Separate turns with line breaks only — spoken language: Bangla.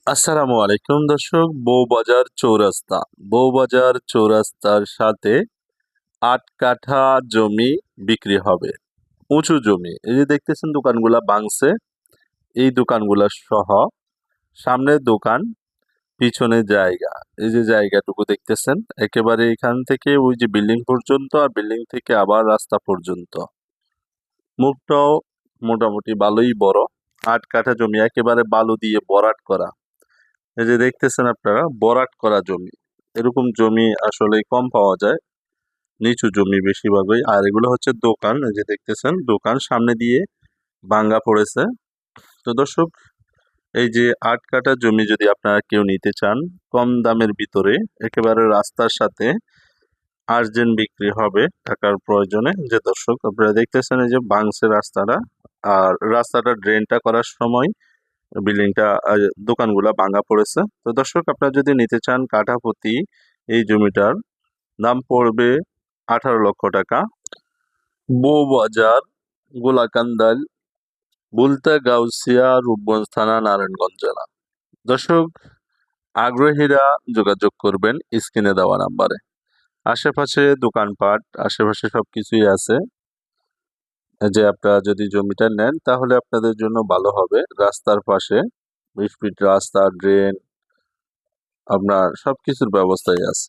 আসসালামু আলাইকুম দর্শক, বউবাজার চৌরাস্তা। বউবাজার চৌরাস্তার সাথে ৮ কাঠা জমি বিক্রি হবে। উঁচু জমি। এই যে দেখতেছেন দোকানগুলা ভাঙছে, এই দোকানগুলা সহ সামনের দোকান, পিছনে জায়গা। এই যে জায়গাটুকু দেখতেছেন, একেবারে এখান থেকে ওই যে বিল্ডিং পর্যন্ত, আর বিল্ডিং থেকে আবার রাস্তা পর্যন্ত। মুখটাও মোটামুটি ভালোই বড়। ৮ কাঠা জমি একেবারে বালু দিয়ে ভরাট করা। এই যে দেখতেছেন আপনারা, ভরাট করা জমি। এরকম জমি আসলে কম পাওয়া যায়, নিচু জমি বেশিরভাগই। আর এগুলো হচ্ছে দোকান, এই যে দেখতেছেন দোকান সামনে দিয়ে ভাঙ্গা পড়েছে। তো দর্শক, এই যে ৮ কাঠা জমি যদি আপনারা কেউ নিতে চান কম দামের ভিতরে, একেবারে রাস্তার সাথে, আর্জেন্ট বিক্রি হবে টাকার প্রয়োজনে। যে দর্শক আপনারা দেখতেছেন, এই যে ভাঙছে রাস্তাটা, আর রাস্তাটা ড্রেনটা করার সময় বিল্ডিংটা দোকানগুলা ভাঙা পড়েছে। তো দর্শক, আপনারা যদি নিতে চান কাঠা প্রতি এই জমিটার দাম পড়বে 18 লক্ষ টাকা। বউবাজার, গোলাকান্দাল, বুলতা গাউসিয়া, রূপগঞ্জ থানা, নারায়ণগঞ্জ জেলা। দর্শক, আগ্রহীরা যোগাযোগ করবেন স্ক্রিনে দেওয়া নাম্বারে। আশেপাশে দোকানপাট, আশেপাশে সবকিছুই আছে। যে আপনারা যদি জমিটা নেন তাহলে আপনাদের জন্য ভালো হবে। রাস্তার পাশে 20 ফিট রাস্তা, ড্রেন, আপনার সবকিছুর ব্যবস্থাই আছে।